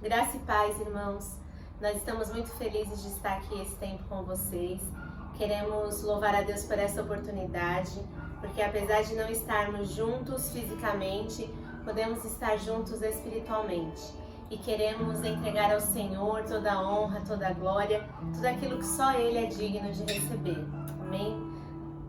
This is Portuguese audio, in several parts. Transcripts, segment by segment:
Graça e paz, irmãos. Nós estamos muito felizes de estar aqui esse tempo com vocês. Queremos louvar a Deus por essa oportunidade, porque apesar de não estarmos juntos fisicamente, podemos estar juntos espiritualmente. E queremos entregar ao Senhor toda a honra, toda a glória, tudo aquilo que só Ele é digno de receber. Amém?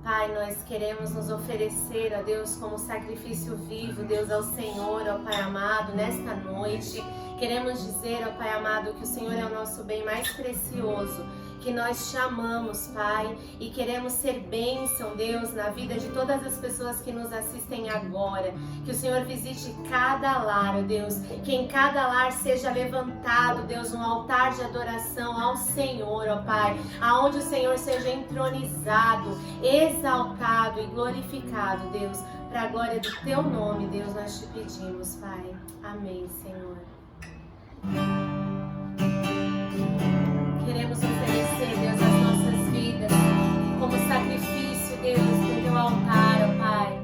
Pai, nós queremos nos oferecer a Deus como sacrifício vivo, Deus, ao Senhor, ó Pai amado, nesta noite. Queremos dizer, ó Pai amado, que o Senhor é o nosso bem mais precioso, que nós te amamos, Pai, e queremos ser bênção, Deus, na vida de todas as pessoas que nos assistem agora. Que o Senhor visite cada lar, ó Deus, que em cada lar seja levantado, Deus, um altar de adoração ao Senhor, ó Pai, aonde o Senhor seja entronizado, exaltado e glorificado, Deus, para a glória do Teu nome, Deus, nós te pedimos, Pai. Amém, Senhor. Queremos oferecer, Deus, as nossas vidas como sacrifício, Deus, no Teu altar, ó Pai,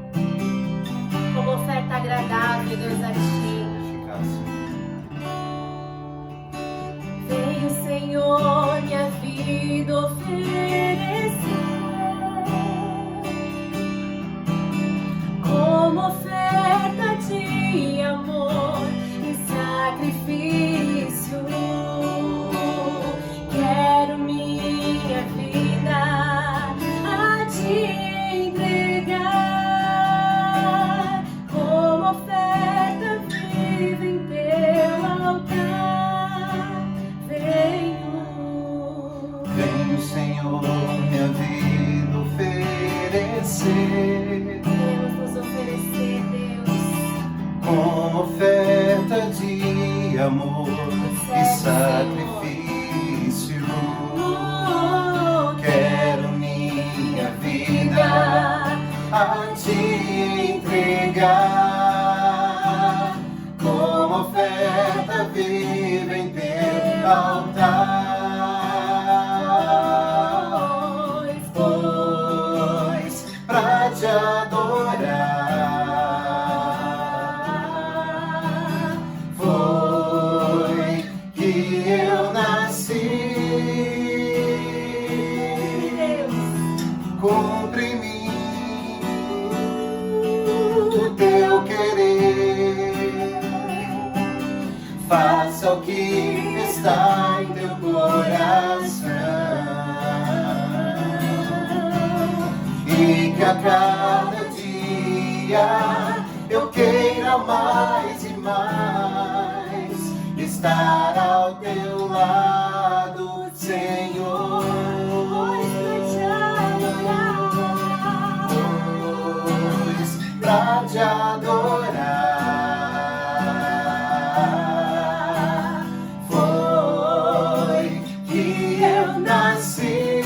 como oferta agradável, Deus, a Ti. Vem o Senhor minha vida oferecer como oferta de amor e sacrifício. Quero minha vida a Te entregar como oferta viva em Teu altar. Venho, Senhor, minha vida oferecer. Queremos nos oferecer, Deus, Como oferta de amor e sacrifício. Quero minha vida a Te entregar como oferta viva em Teu altar. Pois pra Te adorar foi que eu nasci. Cumpre em mim o Teu querer. Faça o que está em Teu coração e que a cada dia eu queira mais e mais estar ao Teu lado, Senhor. Pois pra Te adorar foi que eu nasci.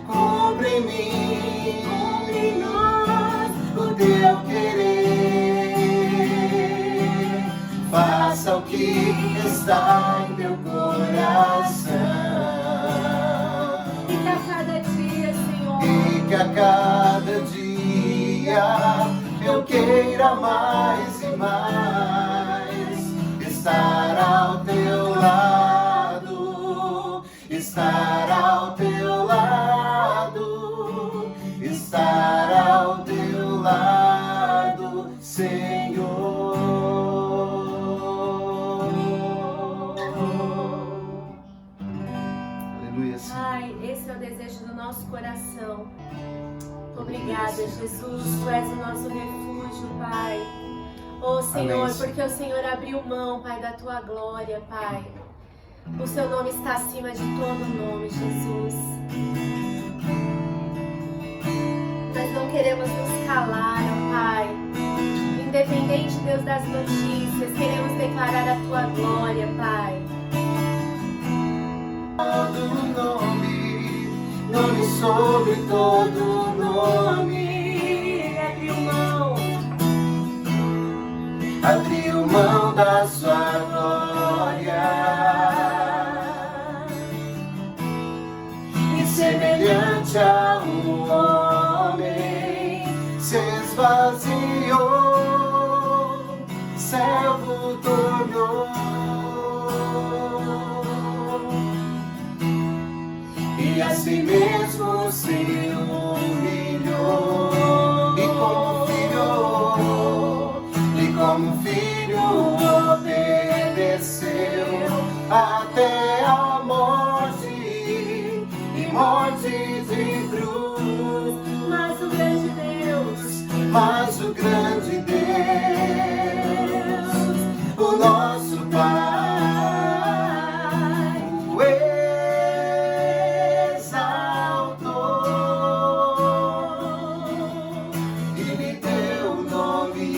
Cumpre em mim, em nós, o Teu querer. Faça o que está em Teu coração e que a cada dia, Senhor, e que a cada dia eu queira mais e mais estar ao Teu lado, estar ao Teu lado, estar ao Teu lado, Senhor. Aleluia, Senhor. Pai, esse é o desejo do nosso coração. Obrigada, Jesus, Tu és o nosso refúgio, Pai. Oh, Senhor, Amém, Senhor. porque o Senhor abriu mão, Pai, da Tua glória, Pai. O Seu nome está acima de todo nome, Jesus. Nós não queremos nos calar, ó Pai. Independente, Deus, das notícias, queremos declarar a Tua glória, Pai. Todo nome, nome sobre todo nome. Abriu mão da Sua glória e semelhante a um homem se esvaziou, novo tornou, e a si mesmo se humilhou, e como filho obedeceu até a morte, e morte de cruz. Mas o grande Deus, o nosso Pai, o exaltou e lhe deu um nome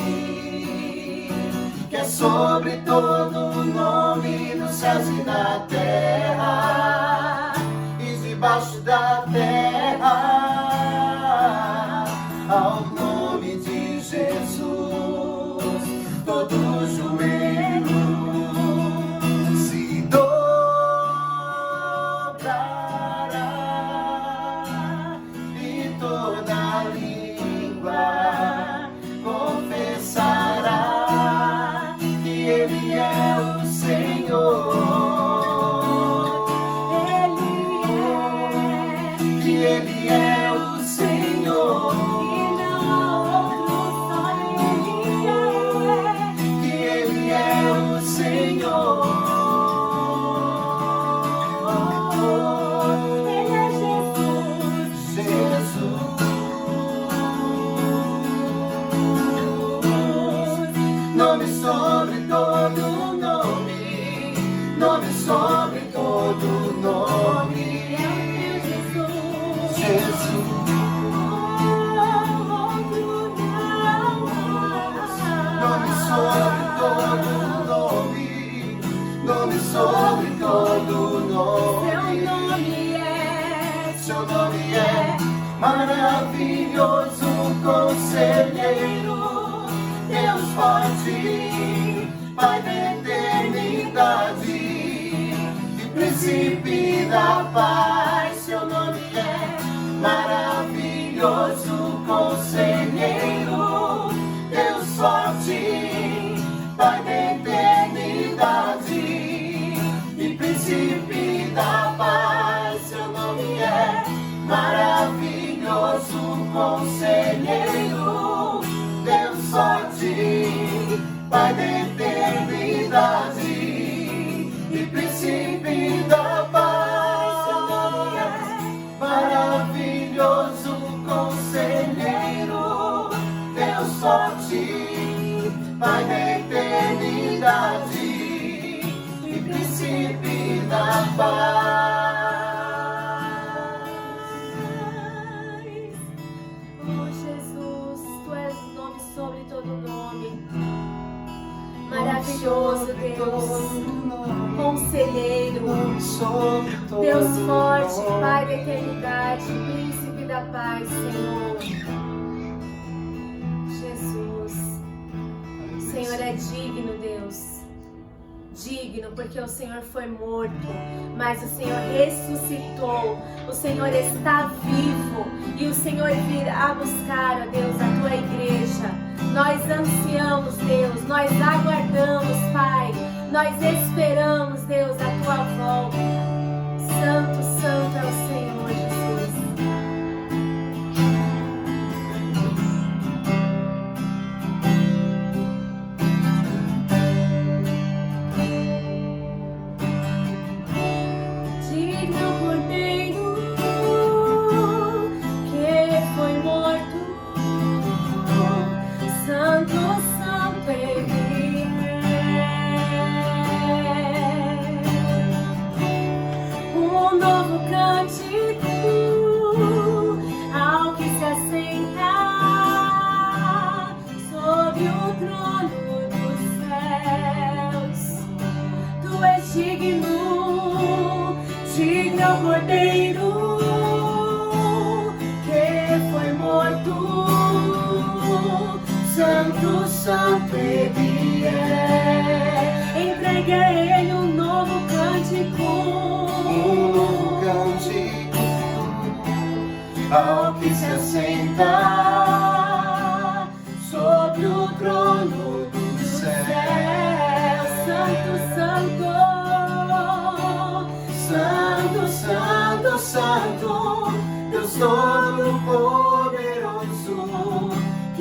que é sobre todo nome, nos céus e na terra e debaixo da terra. Ao nome de Jesus, todo joelho se dobrará e toda língua confessará que Ele é o Senhor. Ele é o Senhor. Nome sobre todo nome, nome sobre todo nome, Jesus. Nome sobre todo nome, nome sobre todo nome. Seu nome é maravilhoso, conselheiro, Deus forte, Pai da eternidade e príncipe da paz. Seu nome é maravilhoso, conselheiro, Deus forte, Pai da eternidade e príncipe da paz. Seu nome é maravilhoso, conselheiro, Deus forte, Pai da eternidade e príncipe da paz. Seu nome é maravilhoso, conselheiro, Deus forte, Pai da eternidade e príncipe da paz. Maravilhoso Deus, conselheiro, Deus forte, Pai da eternidade, príncipe da paz, Senhor. Jesus, o Senhor é digno, Deus. Digno, porque o Senhor foi morto, mas o Senhor ressuscitou, o Senhor está vivo e o Senhor virá buscar, ó Deus, a tua igreja. Nós ansiamos, Deus, nós aguardamos, Pai, nós esperamos, Deus, a tua volta. Santo, santo é o Senhor, Jesus. Cordeiro que foi morto, santo, santo Ele é. Entregue a Ele um novo cântico, ao que se assenta sobre o trono do céu.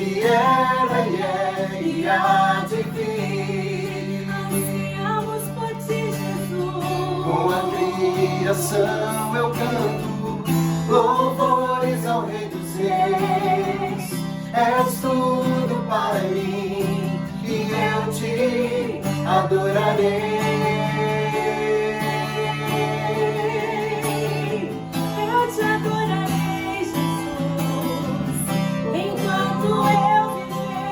que era e há de vir. Ansiamos por ti, Jesus. Com a criação eu canto louvores ao Rei dos Reis. És tudo para mim e eu te adorarei. Eu te adorarei, Jesus. Enquanto eu viver, eu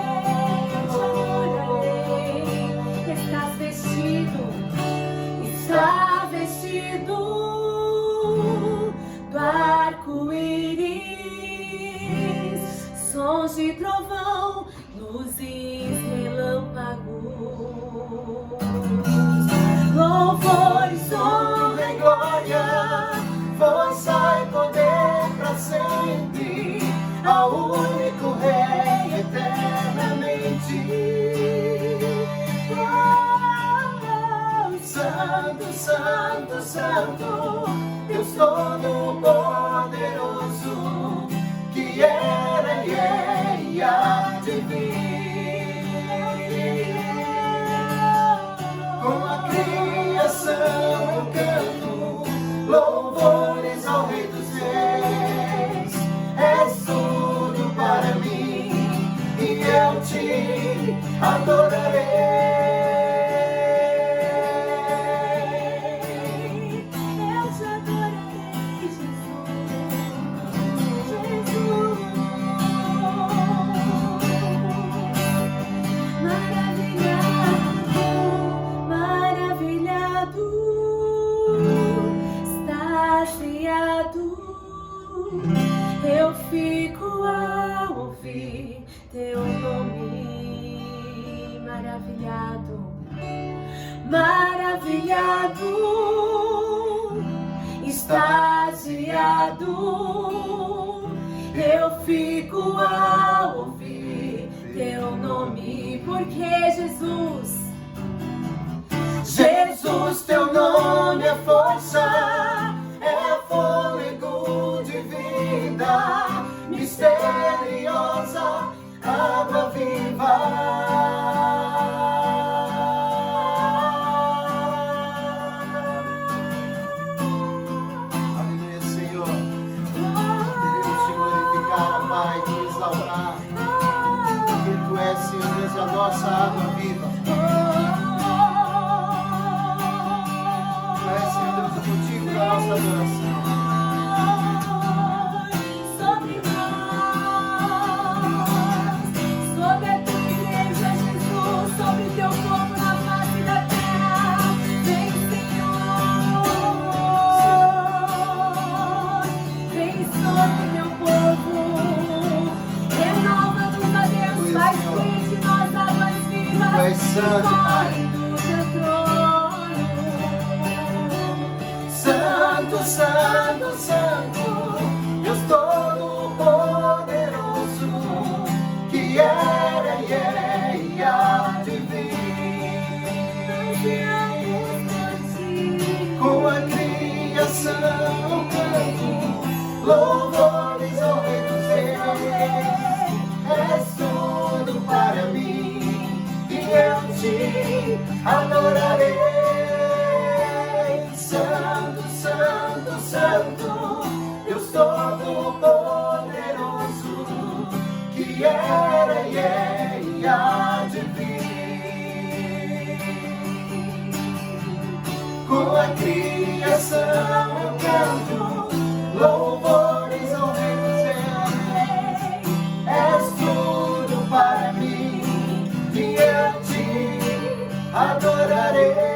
te adorarei. Estás vestido do arco-íris, sons de trovão, luzes, relâmpagos, louvores, Honra e glória, força e poder para sempre, ao único Rei eternamente. Santo, Santo, Santo, Deus Todo-Poderoso, que era e há de vir. Com a criação eu canto louvores ao Rei dos Reis. És tudo para mim e eu te adorarei. Eu fico ao ouvir teu nome, maravilhado, maravilhado, extasiado. Eu fico ao ouvir teu nome, porque Jesus, Jesus, teu nome é força, é fôlego de vida, misteriosa, água viva. Aleluia, Senhor. Queremos te glorificar, Pai, te exaltar, porque tu és, Senhor Deus, a nossa água viva. Tu és, Senhor Deus, o motivo da nossa adoração. sobre nós, sobre a tua igreja, Jesus, sobre teu povo na face da terra. Vem, Senhor, vem sobre teu povo, renova-nos, a Deus, faz fluir de nós águas vivas. Tu és santo, Pai. Santo, Santo, Santo, Deus Todo-Poderoso, que era e há de vir. Com a criação canto louvores ao Rei dos Reis. És tudo para mim e eu te adorarei. Santo, Santo, Santo, Deus Todo-Poderoso, que era e há de vir. Com a criação eu canto louvores ao Rei dos Reis. És tudo para mim e eu te adorarei.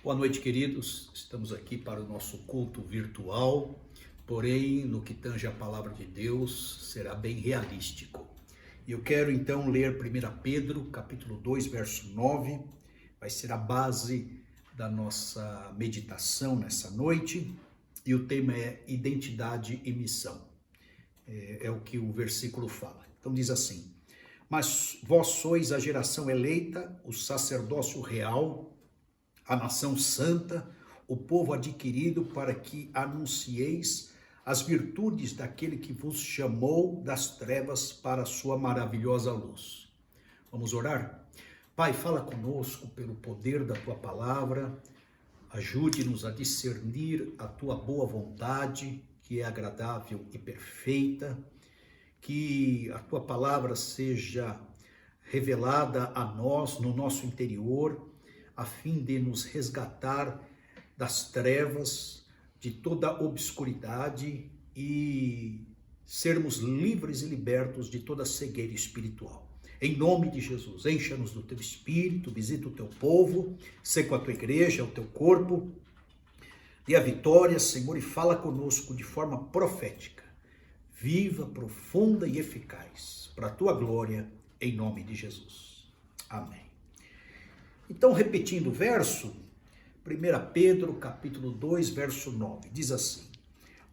Boa noite, queridos. Estamos aqui para o nosso culto virtual, porém, no que tange a palavra de Deus, será bem realístico. E eu quero então ler 1 Pedro, capítulo 2, verso 9, vai ser a base da nossa meditação nessa noite, e o tema é identidade e missão. É o que o versículo fala. Então diz assim: mas vós sois a geração eleita, o sacerdócio real, a nação santa, o povo adquirido, para que anuncieis as virtudes daquele que vos chamou das trevas para a sua maravilhosa luz. Vamos orar? Pai, fala conosco pelo poder da tua palavra, ajude-nos a discernir a tua boa vontade, que é agradável e perfeita, que a tua palavra seja revelada a nós no nosso interior, a fim de nos resgatar das trevas, de toda obscuridade e sermos livres e libertos de toda cegueira espiritual. Em nome de Jesus, encha-nos do teu Espírito, visita o teu povo, sê com a tua igreja, o teu corpo, dê a vitória, Senhor, e fala conosco de forma profética, viva, profunda e eficaz, para a tua glória, em nome de Jesus. Amém. Então, repetindo o verso, 1 Pedro, capítulo 2, verso 9, diz assim: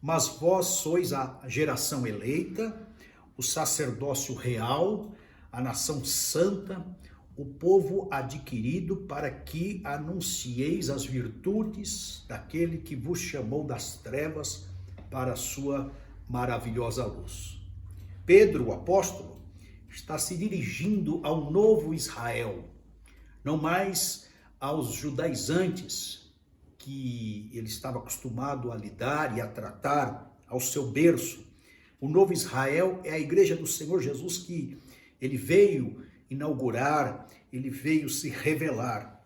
mas vós sois a geração eleita, o sacerdócio real, a nação santa, o povo adquirido, para que anuncieis as virtudes daquele que vos chamou das trevas para a sua maravilhosa luz. Pedro, o apóstolo, está se dirigindo ao novo Israel, não mais aos judaizantes que ele estava acostumado a lidar e a tratar ao seu berço. O novo Israel é a igreja do Senhor Jesus que ele veio inaugurar, ele veio se revelar.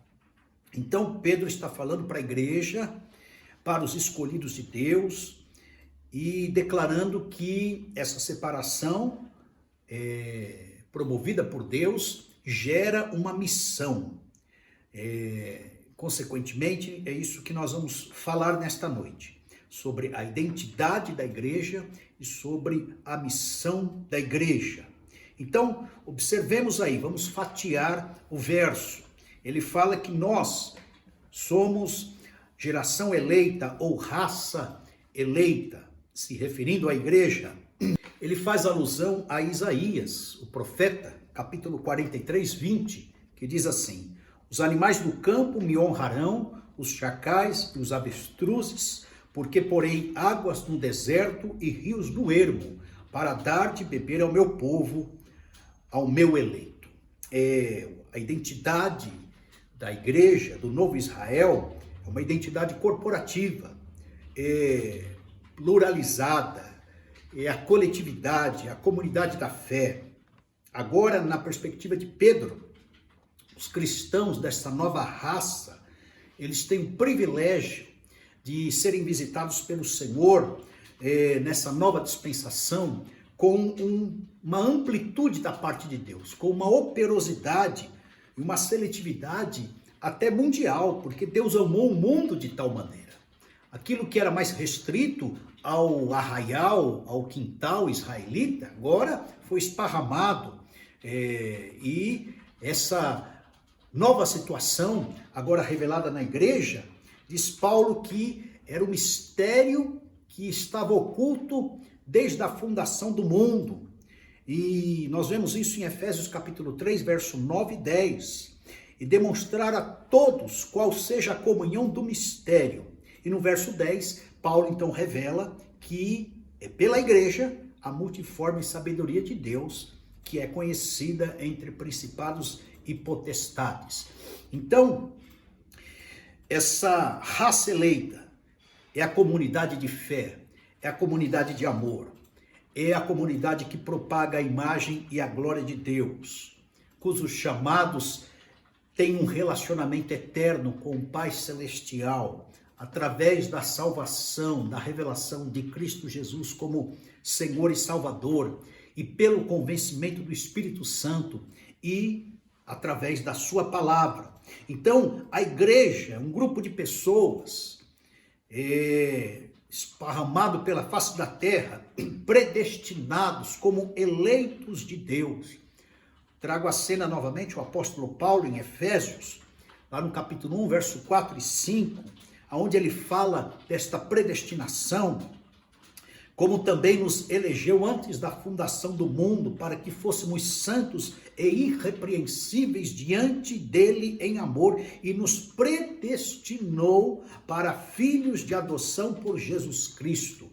Então Pedro está falando para a igreja, para os escolhidos de Deus, e declarando que essa separação promovida por Deus gera uma missão. Consequentemente, é isso que nós vamos falar nesta noite, sobre a identidade da igreja e sobre a missão da igreja. Então, observemos aí, vamos fatiar o verso. Ele fala que nós somos geração eleita ou raça eleita, se referindo à igreja. Ele faz alusão a Isaías, o profeta, capítulo 43, 20, que diz assim: os animais do campo me honrarão, os chacais e os avestruzes, porque porei águas no deserto e rios no ermo, para dar de beber ao meu povo, ao meu eleito. A identidade da igreja, do novo Israel, é uma identidade corporativa, pluralizada, é a coletividade, a comunidade da fé. Agora, na perspectiva de Pedro, os cristãos dessa nova raça, eles têm o privilégio de serem visitados pelo Senhor nessa nova dispensação, com uma amplitude da parte de Deus, com uma operosidade e uma seletividade até mundial, porque Deus amou o mundo de tal maneira. Aquilo que era mais restrito ao arraial, ao quintal israelita, agora foi esparramado. E essa nova situação, agora revelada na igreja, diz Paulo que era um mistério que estava oculto desde a fundação do mundo. E nós vemos isso em Efésios capítulo 3, verso 9 e 10. E demonstrar a todos qual seja a comunhão do mistério. E no verso 10, Paulo então revela que é pela igreja a multiforme sabedoria de Deus, que é conhecida entre principados e potestades. Então, essa raça eleita é a comunidade de fé, é a comunidade de amor, é a comunidade que propaga a imagem e a glória de Deus, cujos chamados têm um relacionamento eterno com o Pai Celestial, através da salvação, da revelação de Cristo Jesus como Senhor e Salvador, e pelo convencimento do Espírito Santo, e através da sua palavra. Então, a igreja é um grupo de pessoas esparramado pela face da terra, predestinados como eleitos de Deus. Trago à cena novamente o apóstolo Paulo em Efésios, lá no capítulo 1, verso 4 e 5, onde ele fala desta predestinação, como também nos elegeu antes da fundação do mundo, para que fôssemos santos e irrepreensíveis diante dele em amor, e nos predestinou para filhos de adoção por Jesus Cristo.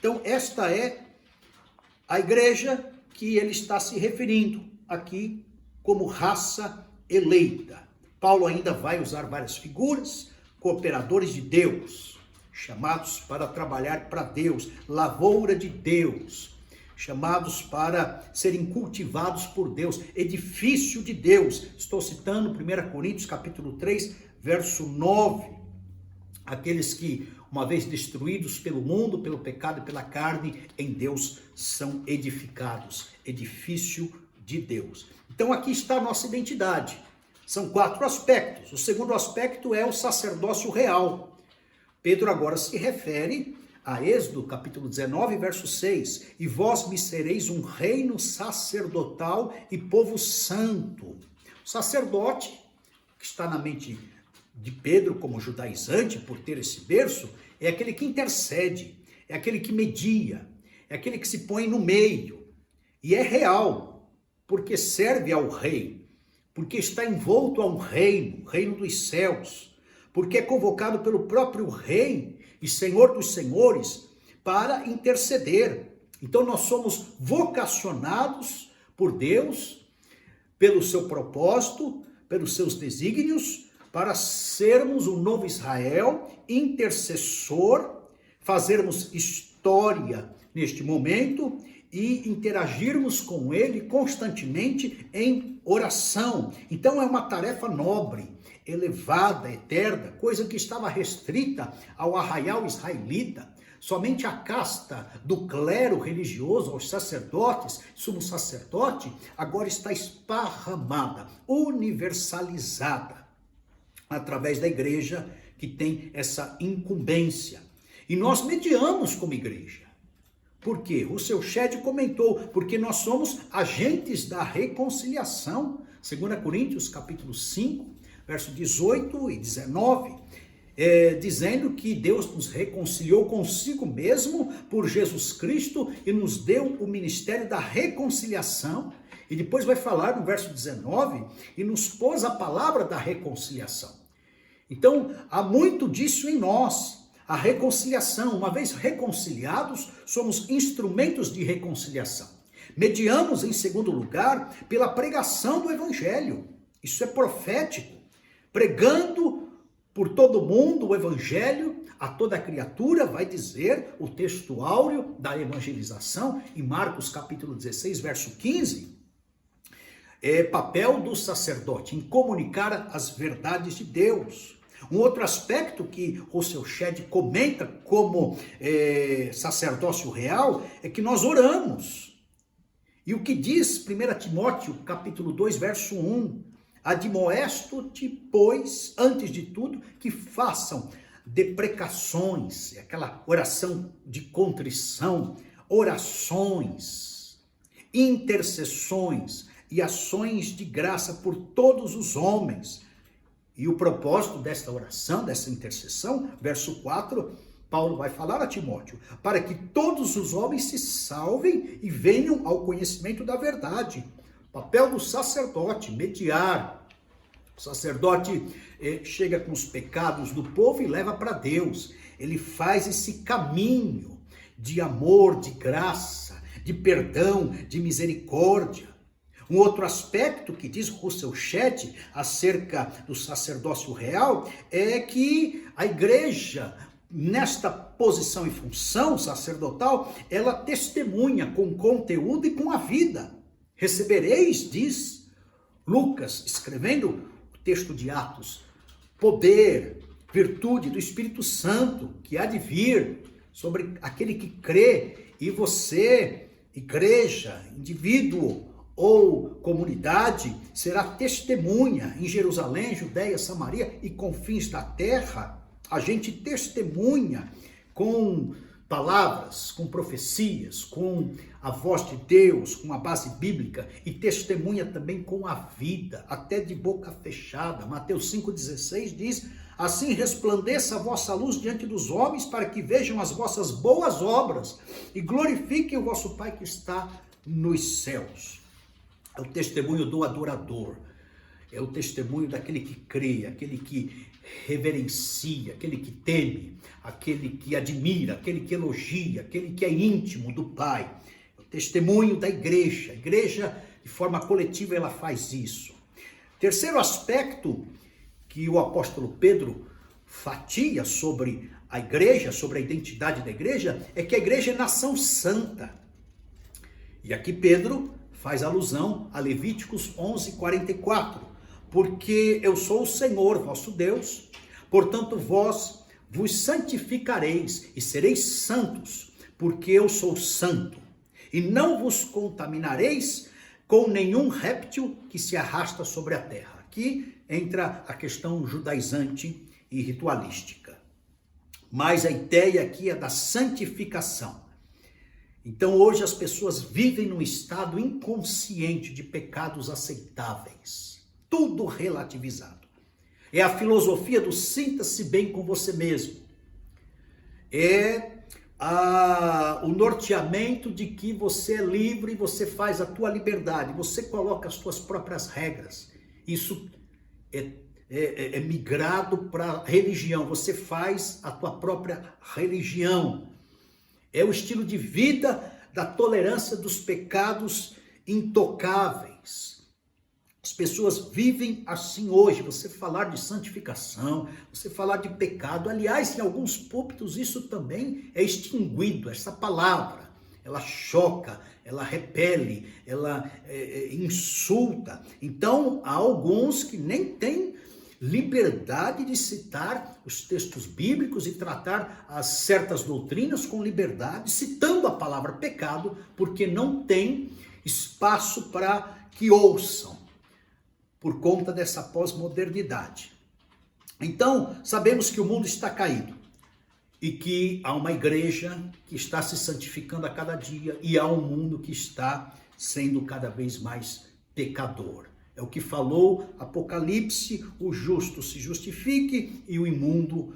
Então, esta é a igreja que ele está se referindo aqui como raça eleita. Paulo ainda vai usar várias figuras, cooperadores de Deus, chamados para trabalhar para Deus, lavoura de Deus, chamados para serem cultivados por Deus, edifício de Deus. Estou citando 1 Coríntios capítulo 3, verso 9. Aqueles que, uma vez destruídos pelo mundo, pelo pecado e pela carne, em Deus são edificados, edifício de Deus. Então aqui está a nossa identidade. São 4 aspectos. O segundo aspecto é o sacerdócio real. Pedro agora se refere a Êxodo, capítulo 19, verso 6. E vós me sereis um reino sacerdotal e povo santo. O sacerdote, que está na mente de Pedro como judaizante, por ter esse berço, é aquele que intercede, é aquele que media, é aquele que se põe no meio. E é real, porque serve ao rei. Porque está envolto a um reino, reino dos céus, porque é convocado pelo próprio rei e senhor dos senhores para interceder. Então nós somos vocacionados por Deus, pelo seu propósito, pelos seus desígnios, para sermos um novo Israel, intercessor, fazermos história neste momento e interagirmos com ele constantemente em oração. Então é uma tarefa nobre, elevada, eterna, coisa que estava restrita ao arraial israelita. Somente a casta do clero religioso, aos sacerdotes, sumo sacerdote, agora está esparramada, universalizada, através da igreja que tem essa incumbência. E nós mediamos como igreja. Por quê? O seu Shed comentou, porque nós somos agentes da reconciliação. 2 Coríntios, capítulo 5, verso 18 e 19, dizendo que Deus nos reconciliou consigo mesmo por Jesus Cristo e nos deu o ministério da reconciliação. E depois vai falar no verso 19, e nos pôs a palavra da reconciliação. Então, há muito disso em nós. A reconciliação, uma vez reconciliados, somos instrumentos de reconciliação. Mediamos, em segundo lugar, pela pregação do evangelho. Isso é profético. Pregando por todo mundo o evangelho a toda criatura, vai dizer o texto áureo da evangelização, em Marcos capítulo 16, verso 15. É papel do sacerdote em comunicar as verdades de Deus. Um outro aspecto que Russell Shedd comenta como sacerdócio real é que nós oramos. E o que diz 1 Timóteo, capítulo 2, verso 1, admoesto-te, pois, antes de tudo, que façam deprecações, aquela oração de contrição, orações, intercessões e ações de graça por todos os homens. E o propósito desta oração, dessa intercessão, verso 4, Paulo vai falar a Timóteo, para que todos os homens se salvem e venham ao conhecimento da verdade. Papel do sacerdote, mediar. O sacerdote chega com os pecados do povo e leva para Deus. Ele faz esse caminho de amor, de graça, de perdão, de misericórdia. Um outro aspecto que diz Russell Shedd acerca do sacerdócio real é que a igreja, nesta posição e função sacerdotal, ela testemunha com conteúdo e com a vida. Recebereis, diz Lucas, escrevendo o texto de Atos, poder, virtude do Espírito Santo que há de vir sobre aquele que crê, e você, igreja, indivíduo ou comunidade, será testemunha em Jerusalém, Judeia, Samaria e confins da terra. A gente testemunha com palavras, com profecias, com a voz de Deus, com a base bíblica, e testemunha também com a vida, até de boca fechada. Mateus 5,16 diz: assim resplandeça a vossa luz diante dos homens, para que vejam as vossas boas obras e glorifiquem o vosso Pai que está nos céus. É o testemunho do adorador. é o testemunho daquele que crê, aquele que reverencia, aquele que teme, aquele que admira, aquele que elogia, aquele que é íntimo do Pai. É o testemunho da igreja. A igreja, de forma coletiva, ela faz isso. Terceiro aspecto que o apóstolo Pedro fatia sobre a igreja, sobre a identidade da igreja, é que a igreja é nação santa. E aqui Pedro faz alusão a Levíticos 11:44. Porque eu sou o Senhor, vosso Deus, portanto vós vos santificareis e sereis santos, porque eu sou santo. E não vos contaminareis com nenhum réptil que se arrasta sobre a terra. Aqui entra a questão judaizante e ritualística. Mas a ideia aqui é da santificação. Então hoje as pessoas vivem num estado inconsciente de pecados aceitáveis. Tudo relativizado. É a filosofia do sinta-se bem com você mesmo. É o norteamento de que você é livre, você faz a tua liberdade, você coloca as tuas próprias regras. Isso é migrado para a religião, você faz a tua própria religião. É o estilo de vida da tolerância dos pecados intocáveis. As pessoas vivem assim hoje. Você falar de santificação, você falar de pecado. Aliás, em alguns púlpitos isso também é extinguido. Essa palavra, ela choca, ela repele, ela insulta. Então, há alguns que nem têm liberdade de citar os textos bíblicos e tratar as certas doutrinas com liberdade, citando a palavra pecado, porque não tem espaço para que ouçam, por conta dessa pós-modernidade. Então, sabemos que o mundo está caído e que há uma igreja que está se santificando a cada dia e há um mundo que está sendo cada vez mais pecador. É o que falou Apocalipse: o justo se justifique e o imundo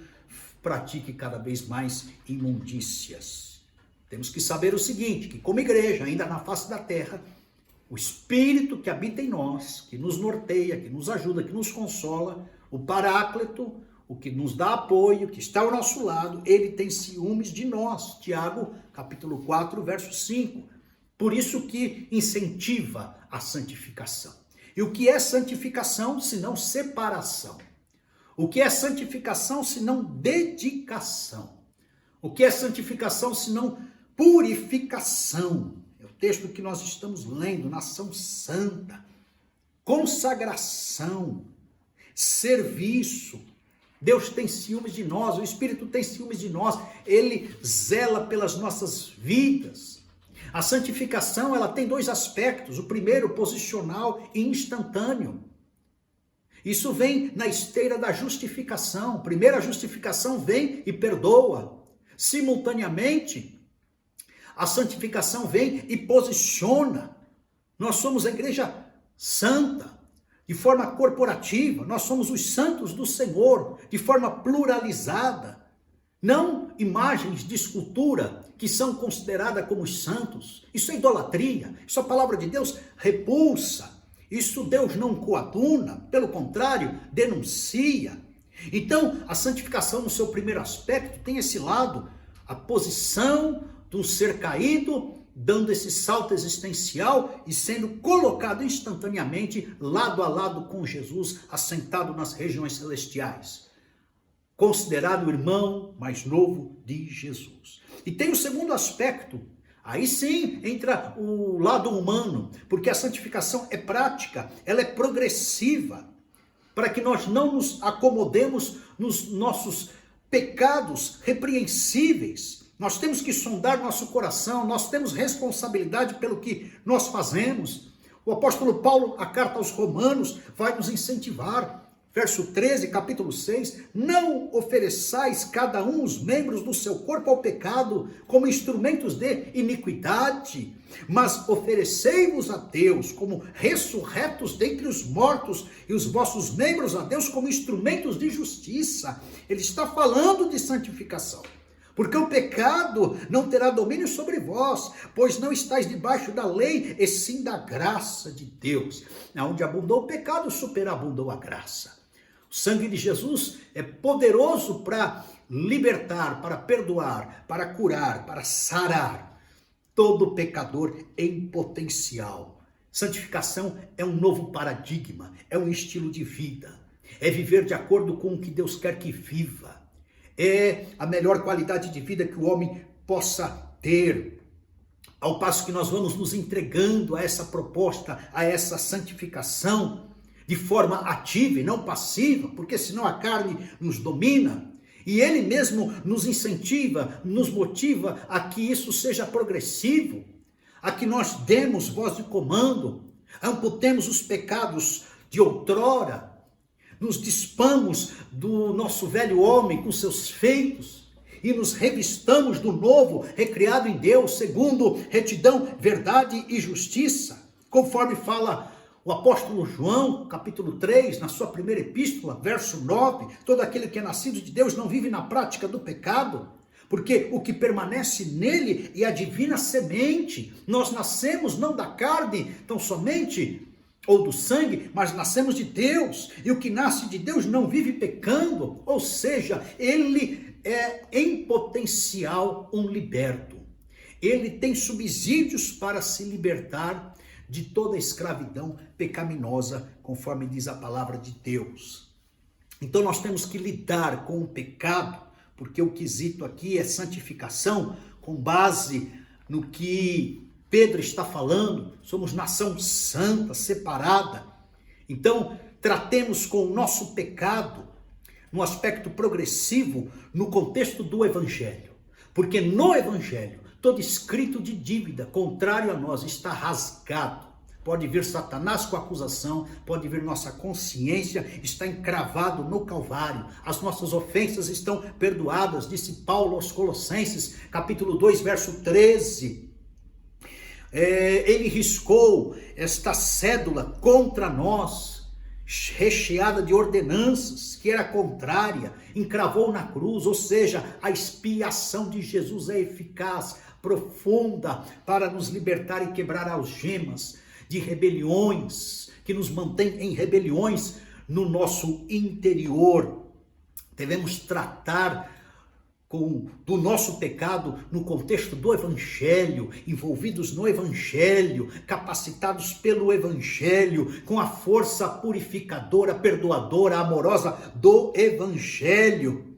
pratique cada vez mais imundícias. Temos que saber o seguinte, que como igreja, ainda na face da terra, o Espírito que habita em nós, que nos norteia, que nos ajuda, que nos consola, o Paráclito, o que nos dá apoio, que está ao nosso lado, ele tem ciúmes de nós. Tiago, capítulo 4, verso 5. Por isso que incentiva a santificação. E o que é santificação, senão separação? O que é santificação, senão dedicação? O que é santificação, senão purificação? É o texto que nós estamos lendo, nação santa, consagração, serviço. Deus tem ciúmes de nós, o Espírito tem ciúmes de nós, ele zela pelas nossas vidas. A santificação, ela tem dois aspectos. O primeiro, posicional e instantâneo. Isso vem na esteira da justificação. Primeiro, a justificação vem e perdoa. Simultaneamente, a santificação vem e posiciona. Nós somos a igreja santa, de forma corporativa. Nós somos os santos do Senhor, de forma pluralizada. Não imagens de escultura que são consideradas como santos. Isso é idolatria. Isso a palavra de Deus repulsa. Isso Deus não coaduna, pelo contrário, denuncia. Então, a santificação no seu primeiro aspecto tem esse lado, a posição do ser caído, dando esse salto existencial e sendo colocado instantaneamente lado a lado com Jesus, assentado nas regiões celestiais. Considerado o irmão mais novo de Jesus. E tem o segundo aspecto, aí sim entra o lado humano, porque a santificação é prática, ela é progressiva, para que nós não nos acomodemos nos nossos pecados repreensíveis. Nós temos que sondar nosso coração, nós temos responsabilidade pelo que nós fazemos. O apóstolo Paulo, a carta aos Romanos, vai nos incentivar. Verso 13, capítulo 6, não ofereçais cada um os membros do seu corpo ao pecado como instrumentos de iniquidade, mas oferecei-vos a Deus como ressurretos dentre os mortos e os vossos membros a Deus como instrumentos de justiça. Ele está falando de santificação. Porque o pecado não terá domínio sobre vós, pois não estáis debaixo da lei, e sim da graça de Deus. Onde abundou o pecado, superabundou a graça. O sangue de Jesus é poderoso para libertar, para perdoar, para curar, para sarar todo pecador em potencial. Santificação é um novo paradigma, é um estilo de vida, é viver de acordo com o que Deus quer que viva, é a melhor qualidade de vida que o homem possa ter. Ao passo que nós vamos nos entregando a essa proposta, a essa santificação, de forma ativa e não passiva, porque senão a carne nos domina, e ele mesmo nos incentiva, nos motiva a que isso seja progressivo, a que nós demos voz de comando, amputemos os pecados de outrora, nos despamos do nosso velho homem com seus feitos e nos revistamos do novo, recriado em Deus, segundo retidão, verdade e justiça, conforme fala o apóstolo João, capítulo 3, na sua primeira epístola, verso 9, todo aquele que é nascido de Deus não vive na prática do pecado, porque o que permanece nele é a divina semente. Nós nascemos não da carne, tão somente, ou do sangue, mas nascemos de Deus, e o que nasce de Deus não vive pecando, ou seja, ele é em potencial um liberto. Ele tem subsídios para se libertar de toda a escravidão pecaminosa, conforme diz a palavra de Deus. Então nós temos que lidar com o pecado, porque o quesito aqui é santificação, com base no que Pedro está falando. Somos nação santa, separada. Então tratemos com o nosso pecado no aspecto progressivo, no contexto do Evangelho, porque no Evangelho todo escrito de dívida contrário a nós está rasgado. Pode vir Satanás com acusação, pode vir nossa consciência, está encravado no Calvário. As nossas ofensas estão perdoadas, disse Paulo aos Colossenses, capítulo 2, verso 13. Ele riscou esta cédula contra nós, recheada de ordenanças, que era contrária, encravou na cruz, ou seja, a expiação de Jesus é eficaz, profunda, para nos libertar e quebrar algemas de rebeliões, que nos mantém em rebeliões no nosso interior. Devemos tratar do nosso pecado no contexto do Evangelho, envolvidos no Evangelho, capacitados pelo Evangelho, com a força purificadora, perdoadora, amorosa do Evangelho.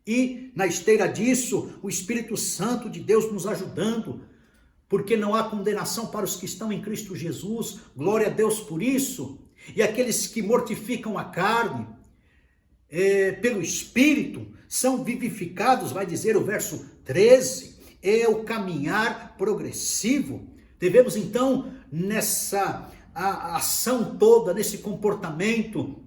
E na esteira disso, o Espírito Santo de Deus nos ajudando, porque não há condenação para os que estão em Cristo Jesus, glória a Deus por isso. E aqueles que mortificam a carne, pelo Espírito, são vivificados, vai dizer o verso 13, é o caminhar progressivo. Devemos então, nessa ação toda, nesse comportamento,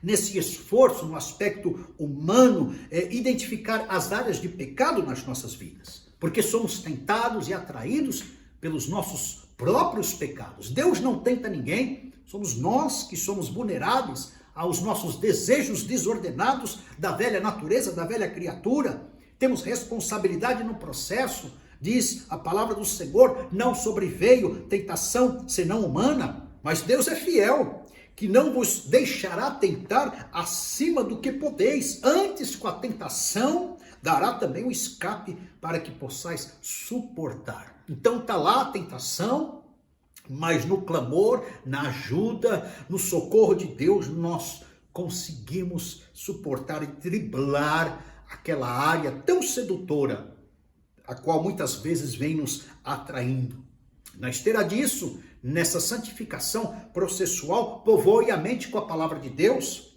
nesse esforço, no aspecto humano, identificar as áreas de pecado nas nossas vidas, porque somos tentados e atraídos pelos nossos próprios pecados. Deus não tenta ninguém, somos nós que somos vulneráveis aos nossos desejos desordenados da velha natureza, da velha criatura. Temos responsabilidade no processo, diz a palavra do Senhor, não sobreveio tentação senão humana, mas Deus é fiel, que não vos deixará tentar acima do que podeis, antes com a tentação dará também o escape para que possais suportar. Então está lá a tentação, mas no clamor, na ajuda, no socorro de Deus, nós conseguimos suportar e driblar aquela área tão sedutora, a qual muitas vezes vem nos atraindo. Na esteira disso, nessa santificação processual, povoe a mente com a palavra de Deus.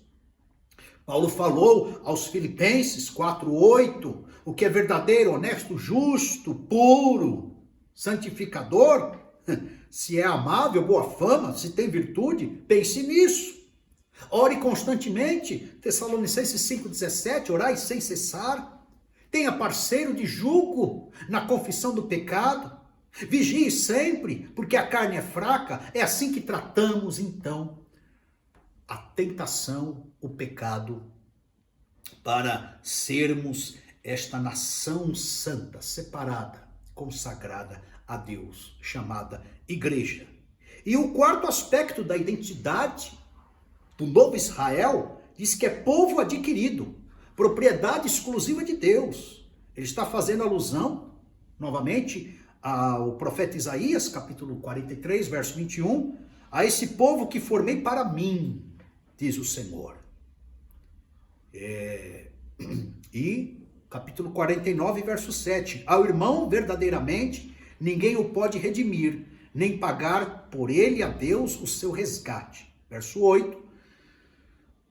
Paulo falou aos Filipenses 4:8, o que é verdadeiro, honesto, justo, puro, santificador, se é amável, boa fama, se tem virtude, pense nisso. Ore constantemente, Tessalonicenses 5:17, orai sem cessar. Tenha parceiro de jugo na confissão do pecado. Vigie sempre, porque a carne é fraca. É assim que tratamos, então, a tentação, o pecado, para sermos esta nação santa, separada, consagrada a Deus, chamada igreja. E o quarto aspecto da identidade do novo Israel diz que é povo adquirido, propriedade exclusiva de Deus. Ele está fazendo alusão, novamente, ao profeta Isaías, capítulo 43, verso 21, a esse povo que formei para mim, diz o Senhor. E capítulo 49, verso 7, ao irmão verdadeiramente ninguém o pode redimir, nem pagar por ele a Deus o seu resgate. Verso 8,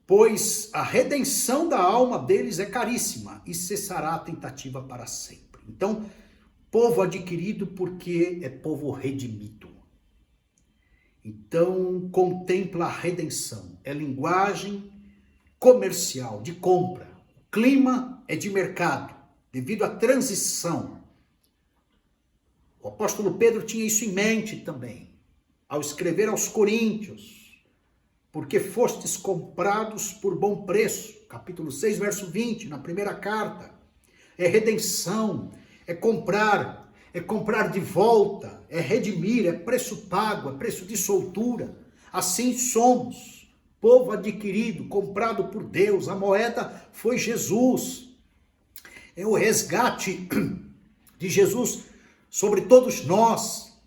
pois a redenção da alma deles é caríssima e cessará a tentativa para sempre. Então, povo adquirido porque é povo redimido. Então, contempla a redenção. É linguagem comercial, de compra. O clima é de mercado, devido à transição. O apóstolo Pedro tinha isso em mente também, ao escrever aos Coríntios. Porque fostes comprados por bom preço. Capítulo 6, verso 20, na primeira carta. É redenção, é comprar de volta, é redimir, é preço pago, é preço de soltura. Assim somos, povo adquirido, comprado por Deus. A moeda foi Jesus. É o resgate de Jesus sobre todos nós.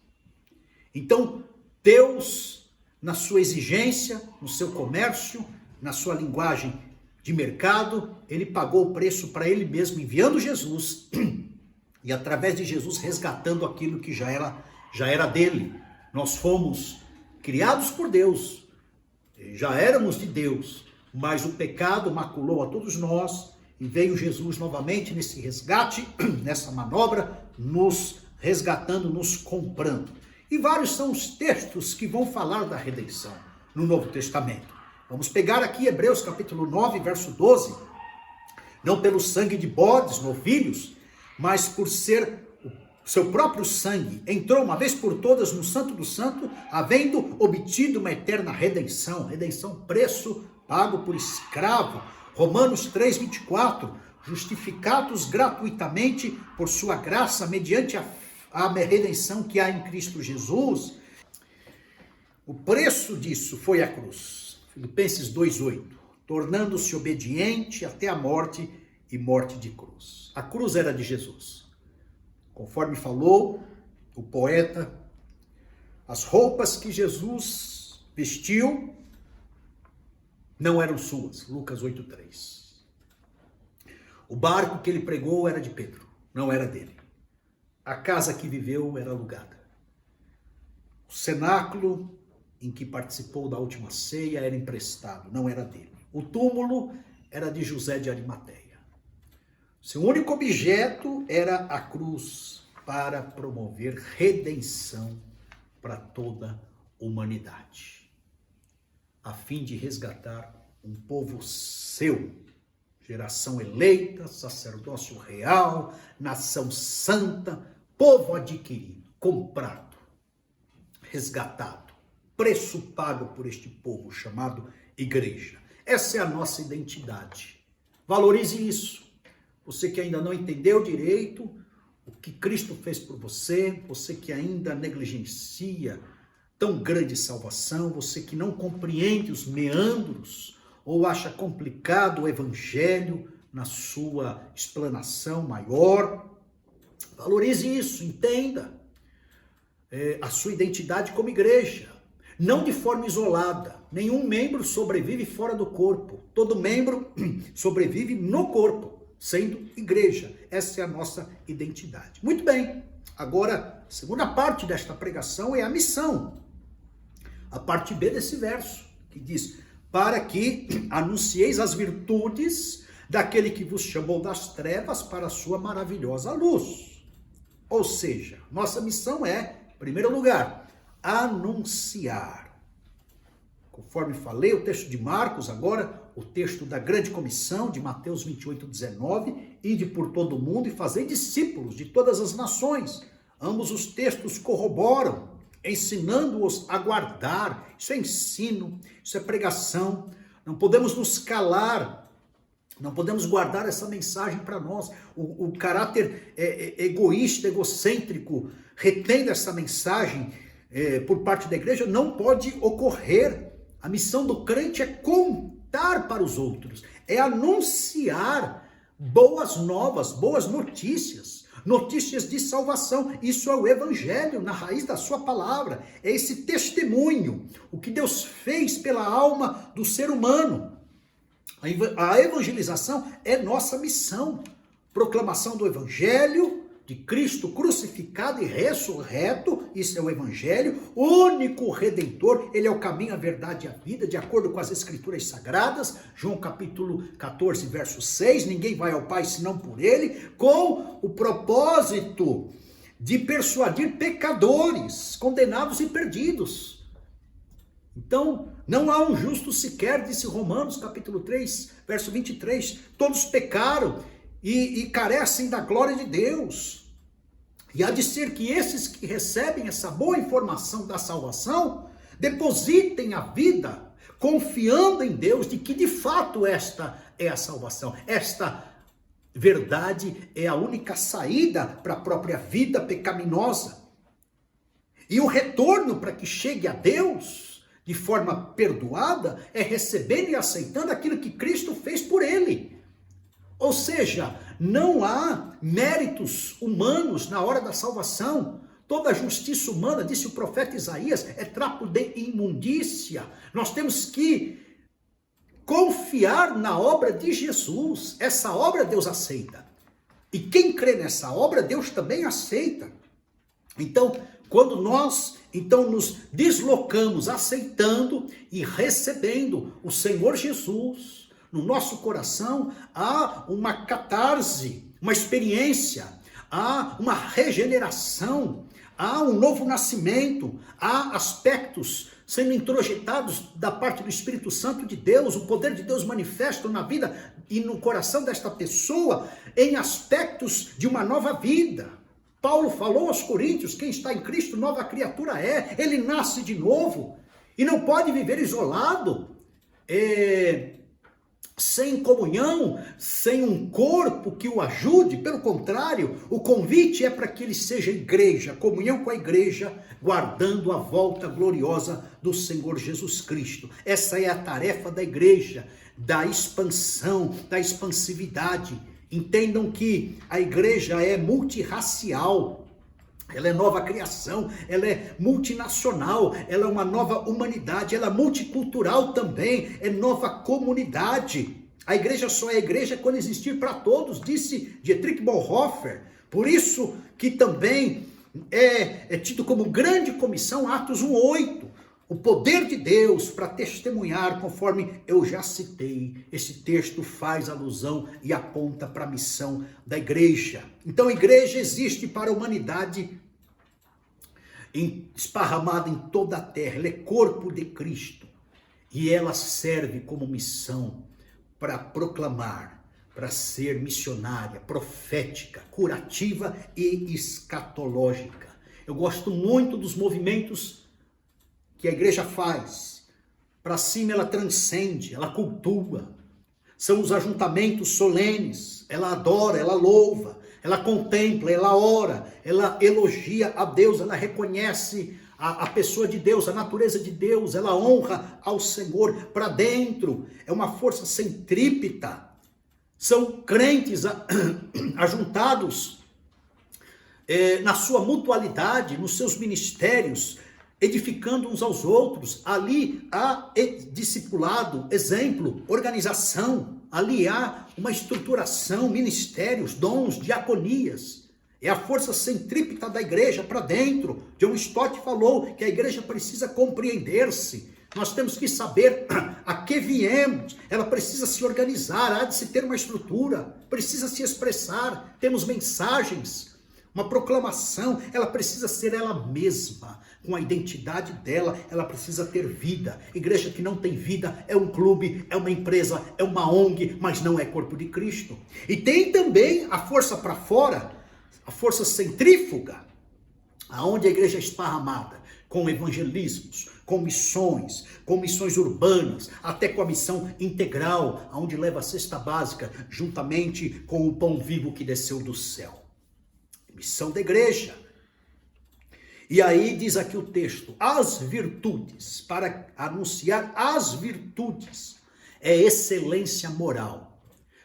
Então, Deus, na sua exigência, no seu comércio, na sua linguagem de mercado, ele pagou o preço para ele mesmo, enviando Jesus e através de Jesus resgatando aquilo que já era dele. Nós fomos criados por Deus, já éramos de Deus, mas o pecado maculou a todos nós e veio Jesus novamente nesse resgate, nessa manobra, nos resgatando, nos comprando. E vários são os textos que vão falar da redenção no Novo Testamento. Vamos pegar aqui Hebreus capítulo 9, verso 12. Não pelo sangue de bodes, novilhos, mas por ser o seu próprio sangue, entrou uma vez por todas no Santo do Santo, havendo obtido uma eterna redenção. Redenção, preço pago por escravo. Romanos 3, 24. Justificados gratuitamente por sua graça, mediante a redenção que há em Cristo Jesus. O preço disso foi a cruz. Filipenses 2,8. Tornando-se obediente até a morte e morte de cruz. A cruz era de Jesus. Conforme falou o poeta, as roupas que Jesus vestiu não eram suas. Lucas 8,3. O barco que ele pregou era de Pedro, não era dele. A casa que viveu era alugada. O cenáculo em que participou da última ceia era emprestado, não era dele. O túmulo era de José de Arimateia. Seu único objeto era a cruz para promover redenção para toda a humanidade, a fim de resgatar um povo seu, geração eleita, sacerdócio real, nação santa, povo adquirido, comprado, resgatado, preço pago por este povo chamado igreja. Essa é a nossa identidade. Valorize isso. Você que ainda não entendeu direito o que Cristo fez por você, você que ainda negligencia tão grande salvação, você que não compreende os meandros ou acha complicado o evangelho na sua explanação maior, valorize isso, entenda a sua identidade como igreja, não de forma isolada. Nenhum membro sobrevive fora do corpo, todo membro sobrevive no corpo, sendo igreja. Essa é a nossa identidade. Muito bem, agora a segunda parte desta pregação é a missão. A parte B desse verso, que diz: para que anuncieis as virtudes daquele que vos chamou das trevas para a sua maravilhosa luz. Ou seja, nossa missão é, em primeiro lugar, anunciar. Conforme falei, o texto de Marcos, agora o texto da grande comissão de Mateus 28, 19, ide por todo o mundo e fazei discípulos de todas as nações. Ambos os textos corroboram, ensinando-os a guardar. Isso é ensino, isso é pregação. Não podemos nos calar Não podemos guardar essa mensagem para nós. O caráter egoísta, egocêntrico, retendo essa mensagem por parte da igreja, não pode ocorrer. A missão do crente é contar para os outros, é anunciar boas novas, boas notícias, notícias de salvação. Isso é o evangelho na raiz da sua palavra, é esse testemunho, o que Deus fez pela alma do ser humano. A evangelização é nossa missão, proclamação do evangelho de Cristo crucificado e ressurreto. Isso é o evangelho, único redentor. Ele é o caminho, a verdade e a vida, de acordo com as escrituras sagradas. João capítulo 14, verso 6, ninguém vai ao Pai senão por ele, com o propósito de persuadir pecadores, condenados e perdidos. Então, não há um justo sequer, disse Romanos capítulo 3, verso 23, todos pecaram e carecem da glória de Deus. E há de ser que esses que recebem essa boa informação da salvação, depositem a vida, confiando em Deus, de que de fato esta é a salvação. Esta verdade é a única saída para a própria vida pecaminosa. E o retorno para que chegue a Deus de forma perdoada é recebendo e aceitando aquilo que Cristo fez por ele. Ou seja, não há méritos humanos na hora da salvação. Toda a justiça humana, disse o profeta Isaías, é trapo de imundícia. Nós temos que confiar na obra de Jesus. Essa obra Deus aceita. E quem crê nessa obra, Deus também aceita. Então, quando nós nos deslocamos aceitando e recebendo o Senhor Jesus no nosso coração, há uma catarse, uma experiência, há uma regeneração, há um novo nascimento, há aspectos sendo introjetados da parte do Espírito Santo de Deus, o poder de Deus manifesto na vida e no coração desta pessoa em aspectos de uma nova vida. Paulo falou aos Coríntios, quem está em Cristo, nova criatura é, ele nasce de novo, e não pode viver isolado, sem comunhão, sem um corpo que o ajude. Pelo contrário, o convite é para que ele seja igreja, comunhão com a igreja, guardando a volta gloriosa do Senhor Jesus Cristo. Essa é a tarefa da igreja, da expansão, da expansividade. Entendam que a igreja é multirracial, ela é nova criação, ela é multinacional, ela é uma nova humanidade, ela é multicultural também, é nova comunidade. A igreja só é igreja quando existir para todos, disse Dietrich Bonhoeffer. Por isso que também é tido como grande comissão Atos 1:8. O poder de Deus para testemunhar, conforme eu já citei. Esse texto faz alusão e aponta para a missão da igreja. Então a igreja existe para a humanidade esparramada em toda a terra. Ela é corpo de Cristo. E ela serve como missão para proclamar, para ser missionária, profética, curativa e escatológica. Eu gosto muito dos movimentos que a igreja faz. Para cima ela transcende, ela cultua. São os ajuntamentos solenes. Ela adora, ela louva, ela contempla, ela ora, ela elogia a Deus, ela reconhece a pessoa de Deus, a natureza de Deus, ela honra ao Senhor. Para dentro é uma força centrípeta. São crentes ajuntados na sua mutualidade, nos seus ministérios, edificando uns aos outros. Ali há discipulado, exemplo, organização. Ali há uma estruturação, ministérios, dons, diaconias. É a força centrípeta da igreja para dentro. John Stott falou que a igreja precisa compreender-se. Nós temos que saber a que viemos. Ela precisa se organizar, há de se ter uma estrutura, precisa se expressar. Temos mensagens, uma proclamação. Ela precisa ser ela mesma, com a identidade dela. Ela precisa ter vida. Igreja que não tem vida é um clube, é uma empresa, é uma ONG, mas não é corpo de Cristo. E tem também a força para fora, a força centrífuga, aonde a igreja é esparramada, com evangelismos, com missões urbanas, até com a missão integral, onde leva a cesta básica, juntamente com o pão vivo que desceu do céu. Missão da igreja. E aí diz aqui o texto, as virtudes, para anunciar as virtudes, é excelência moral.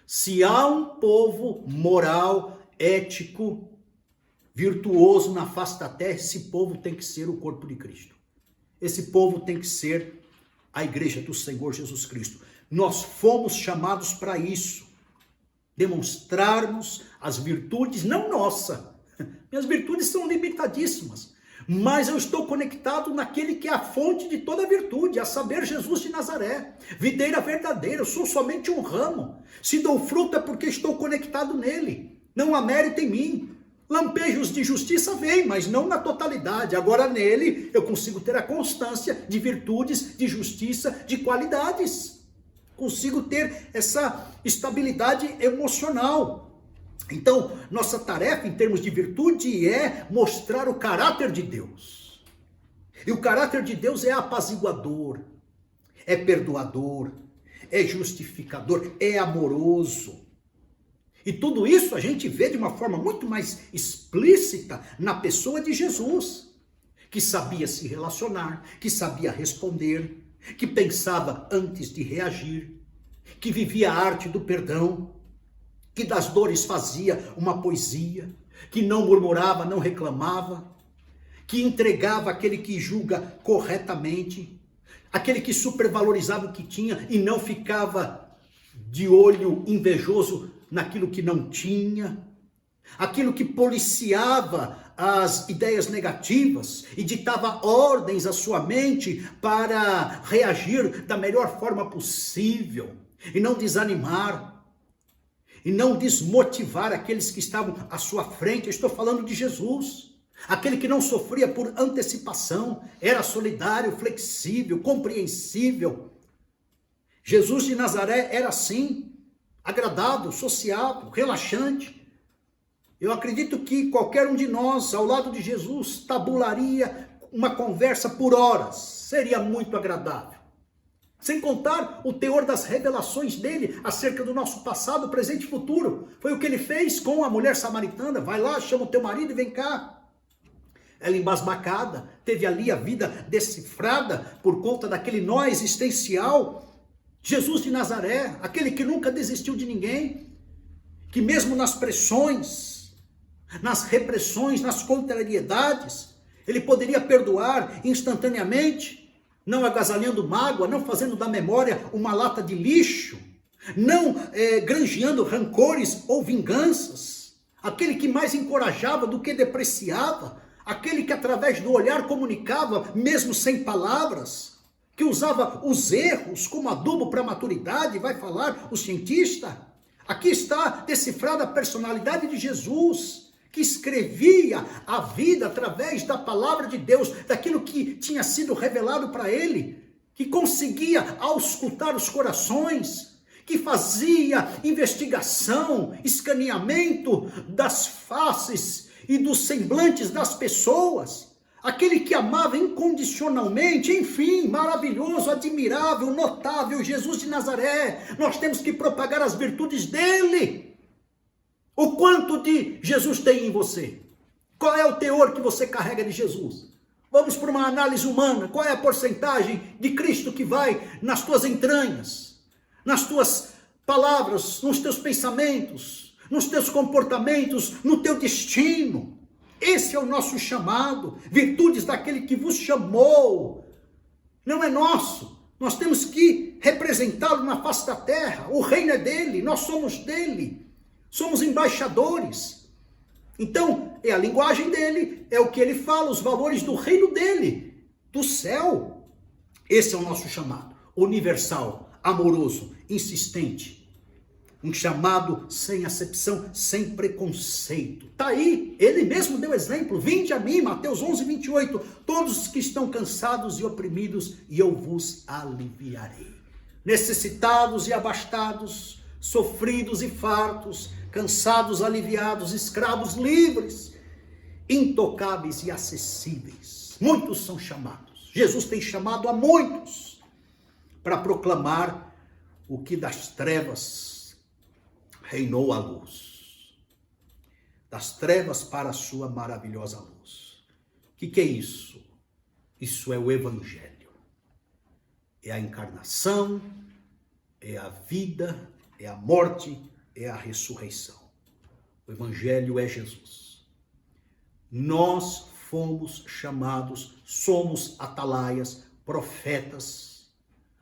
Se há um povo moral, ético, virtuoso na face da terra, esse povo tem que ser o corpo de Cristo. Esse povo tem que ser a igreja do Senhor Jesus Cristo. Nós fomos chamados para isso. Demonstrarmos as virtudes, não nossa. Minhas virtudes são limitadíssimas. Mas eu estou conectado naquele que é a fonte de toda virtude, a saber, Jesus de Nazaré. Videira verdadeira, eu sou somente um ramo. Se dou fruto é porque estou conectado nele. Não há mérito em mim. Lampejos de justiça vêm, mas não na totalidade. Agora nele eu consigo ter a constância de virtudes, de justiça, de qualidades. Consigo ter essa estabilidade emocional. Então, nossa tarefa em termos de virtude é mostrar o caráter de Deus. E o caráter de Deus é apaziguador, é perdoador, é justificador, é amoroso. E tudo isso a gente vê de uma forma muito mais explícita na pessoa de Jesus, que sabia se relacionar, que sabia responder, que pensava antes de reagir, que vivia a arte do perdão, que das dores fazia uma poesia, que não murmurava, não reclamava, que entregava aquele que julga corretamente, aquele que supervalorizava o que tinha e não ficava de olho invejoso naquilo que não tinha, aquilo que policiava as ideias negativas e ditava ordens à sua mente para reagir da melhor forma possível e não desanimar, e não desmotivar aqueles que estavam à sua frente. Eu estou falando de Jesus, aquele que não sofria por antecipação, era solidário, flexível, compreensível. Jesus de Nazaré era assim, agradável, sociável, relaxante. Eu acredito que qualquer um de nós, ao lado de Jesus, tabularia uma conversa por horas, seria muito agradável. Sem contar o teor das revelações dele acerca do nosso passado, presente e futuro. Foi o que ele fez com a mulher samaritana. Vai lá, chama o teu marido e vem cá. Ela embasbacada, teve ali a vida decifrada por conta daquele nó existencial. Jesus de Nazaré, aquele que nunca desistiu de ninguém, que mesmo nas pressões, nas repressões, nas contrariedades, ele poderia perdoar instantaneamente, não agasalhando mágoa, não fazendo da memória uma lata de lixo, não granjeando rancores ou vinganças, aquele que mais encorajava do que depreciava, aquele que através do olhar comunicava, mesmo sem palavras, que usava os erros como adubo para a maturidade, vai falar o cientista. Aqui está decifrada a personalidade de Jesus, que escrevia a vida através da palavra de Deus, daquilo que tinha sido revelado para ele, que conseguia auscultar os corações, que fazia investigação, escaneamento das faces e dos semblantes das pessoas, aquele que amava incondicionalmente, enfim, maravilhoso, admirável, notável, Jesus de Nazaré. Nós temos que propagar as virtudes dele. O quanto de Jesus tem em você? Qual é o teor que você carrega de Jesus? Vamos para uma análise humana. Qual é a porcentagem de Cristo que vai nas tuas entranhas, nas tuas palavras, nos teus pensamentos, nos teus comportamentos, no teu destino? Esse é o nosso chamado. Virtudes daquele que vos chamou. Não é nosso. Nós temos que representá-lo na face da terra. O reino é dele, nós somos dele. Somos embaixadores. Então, é a linguagem dele, é o que ele fala, os valores do reino dele, do céu. Esse é o nosso chamado, universal, amoroso, insistente. Um chamado sem acepção, sem preconceito. Está aí, ele mesmo deu exemplo. Vinde a mim, Mateus 11:28. Todos os que estão cansados e oprimidos, e eu vos aliviarei. Necessitados e abastados, sofridos e fartos, cansados, aliviados, escravos livres, intocáveis e acessíveis. Muitos são chamados. Jesus tem chamado a muitos para proclamar o que das trevas reinou a luz. Das trevas para a sua maravilhosa luz. O que é isso? Isso é o Evangelho. É a encarnação, é a vida, é a morte, é a ressurreição. O Evangelho é Jesus. Nós fomos chamados, somos atalaias, profetas.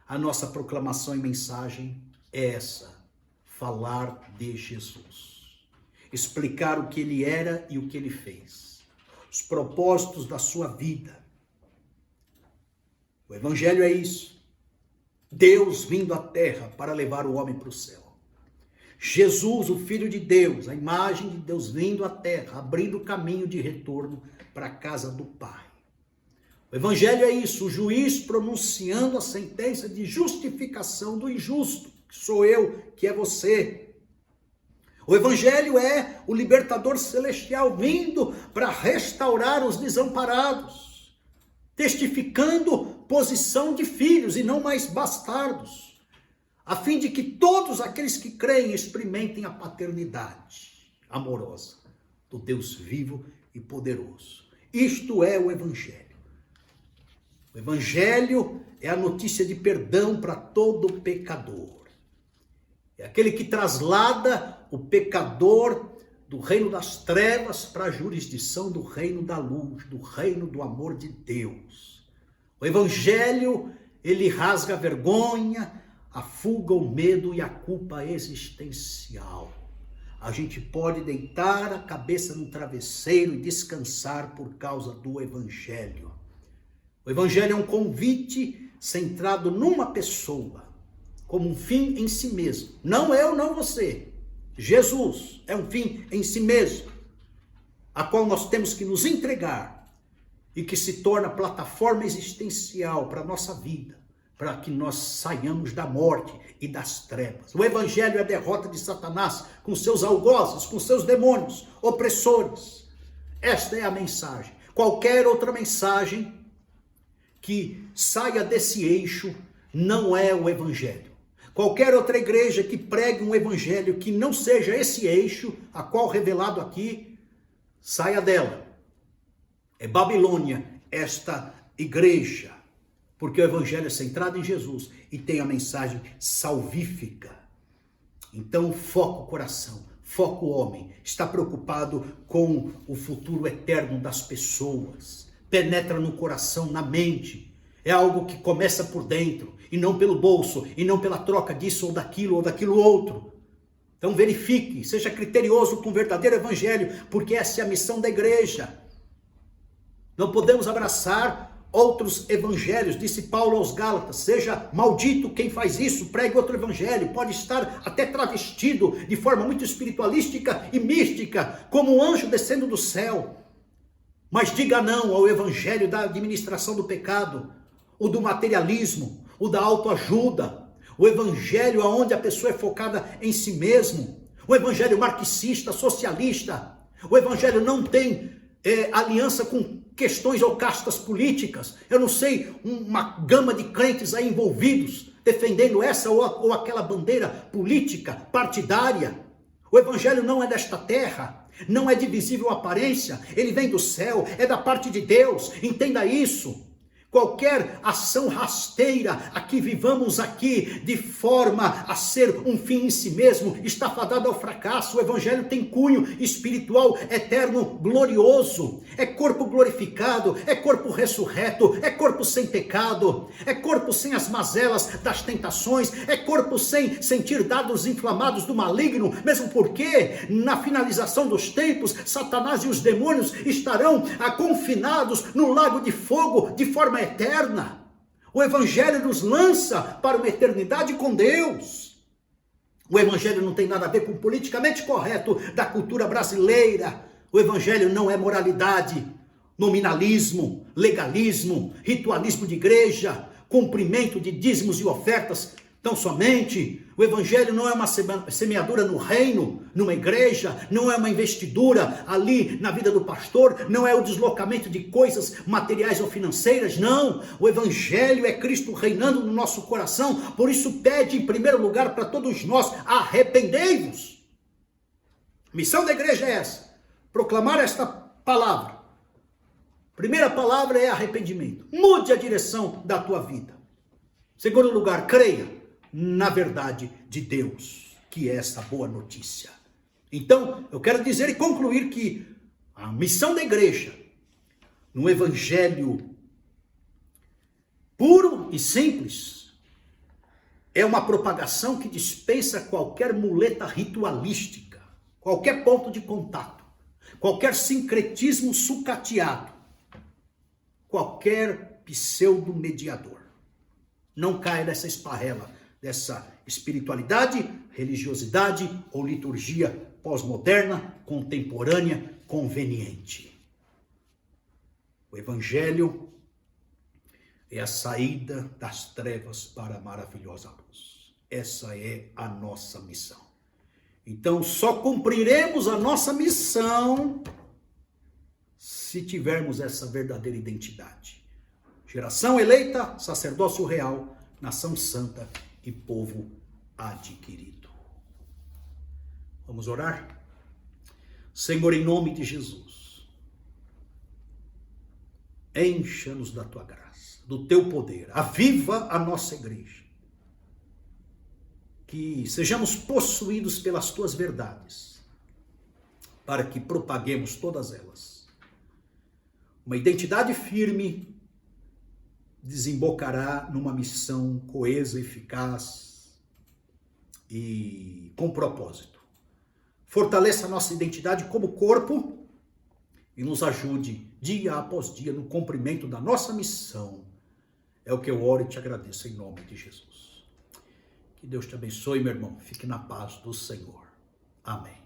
A nossa proclamação e mensagem é essa: falar de Jesus. Explicar o que ele era e o que ele fez. Os propósitos da sua vida. O Evangelho é isso. Deus vindo à terra para levar o homem para o céu. Jesus, o Filho de Deus, a imagem de Deus vindo à terra, abrindo o caminho de retorno para a casa do Pai. O Evangelho é isso, o juiz pronunciando a sentença de justificação do injusto, que sou eu, que é você. O Evangelho é o libertador celestial vindo para restaurar os desamparados, testificando posição de filhos e não mais bastardos, a fim de que todos aqueles que creem experimentem a paternidade amorosa do Deus vivo e poderoso. Isto é o Evangelho. O Evangelho é a notícia de perdão para todo pecador. É aquele que traslada o pecador do reino das trevas para a jurisdição do reino da luz, do reino do amor de Deus. O Evangelho, ele rasga a vergonha, afuga o medo e a culpa existencial. A gente pode deitar a cabeça no travesseiro e descansar por causa do Evangelho. O Evangelho é um convite centrado numa pessoa, como um fim em si mesmo. Não eu, não você. Jesus é um fim em si mesmo, a qual nós temos que nos entregar e que se torna plataforma existencial para a nossa vida, para que nós saiamos da morte e das trevas. O Evangelho é a derrota de Satanás com seus algozes, com seus demônios, opressores. Esta é a mensagem. Qualquer outra mensagem que saia desse eixo não é o Evangelho. Qualquer outra igreja que pregue um Evangelho que não seja esse eixo, a qual revelado aqui, saia dela. É Babilônia esta igreja, porque o Evangelho é centrado em Jesus e tem a mensagem salvífica. Então foca o coração, foca o homem, está preocupado com o futuro eterno das pessoas, penetra no coração, na mente. É algo que começa por dentro, e não pelo bolso, e não pela troca disso ou daquilo outro. Então verifique, seja criterioso com o verdadeiro Evangelho, porque essa é a missão da igreja. Não podemos abraçar outros evangelhos, disse Paulo aos Gálatas: seja maldito quem faz isso, pregue outro evangelho. Pode estar até travestido de forma muito espiritualística e mística, como um anjo descendo do céu. Mas diga não ao evangelho da administração do pecado, o do materialismo, o da autoajuda, o evangelho onde a pessoa é focada em si mesmo, o evangelho marxista, socialista. O evangelho não tem aliança com questões ou castas políticas. Eu não sei, uma gama de crentes aí envolvidos, defendendo essa ou aquela bandeira política, partidária. O evangelho não é desta terra, não é de visível aparência, ele vem do céu, é da parte de Deus, entenda isso. Qualquer ação rasteira a que vivamos aqui de forma a ser um fim em si mesmo está fadado ao fracasso. O evangelho tem cunho espiritual eterno, glorioso. É corpo glorificado, é corpo ressurreto, é corpo sem pecado, é corpo sem as mazelas das tentações, é corpo sem sentir dados inflamados do maligno, mesmo porque na finalização dos tempos, Satanás e os demônios estarão confinados no lago de fogo de forma eterna. O evangelho nos lança para uma eternidade com Deus. O evangelho não tem nada a ver com o politicamente correto da cultura brasileira. O evangelho não é moralidade, nominalismo, legalismo, ritualismo de igreja, cumprimento de dízimos e ofertas. Tão somente o evangelho não é uma semeadura no reino, numa igreja, não é uma investidura ali na vida do pastor, não é o deslocamento de coisas materiais ou financeiras, não. O evangelho é Cristo reinando no nosso coração, por isso pede em primeiro lugar para todos nós: arrependei-vos. A missão da igreja é essa, proclamar esta palavra. Primeira palavra é arrependimento. Mude a direção da tua vida. Segundo lugar, creia na verdade de Deus, que é essa boa notícia. Então, eu quero dizer e concluir que a missão da igreja, no evangelho puro e simples, é uma propagação que dispensa qualquer muleta ritualística, qualquer ponto de contato, qualquer sincretismo sucateado, qualquer pseudo-mediador. Não caia nessa esparrela, dessa espiritualidade, religiosidade ou liturgia pós-moderna, contemporânea, conveniente. O evangelho é a saída das trevas para a maravilhosa luz. Essa é a nossa missão. Então, só cumpriremos a nossa missão se tivermos essa verdadeira identidade. Geração eleita, sacerdócio real, nação santa e povo adquirido. Vamos orar? Senhor, em nome de Jesus, encha-nos da tua graça, do teu poder, aviva a nossa igreja, que sejamos possuídos pelas tuas verdades, para que propaguemos todas elas. Uma identidade firme desembocará numa missão coesa, eficaz e com propósito. Fortaleça a nossa identidade como corpo e nos ajude dia após dia no cumprimento da nossa missão. É o que eu oro e te agradeço em nome de Jesus. Que Deus te abençoe, meu irmão. Fique na paz do Senhor. Amém.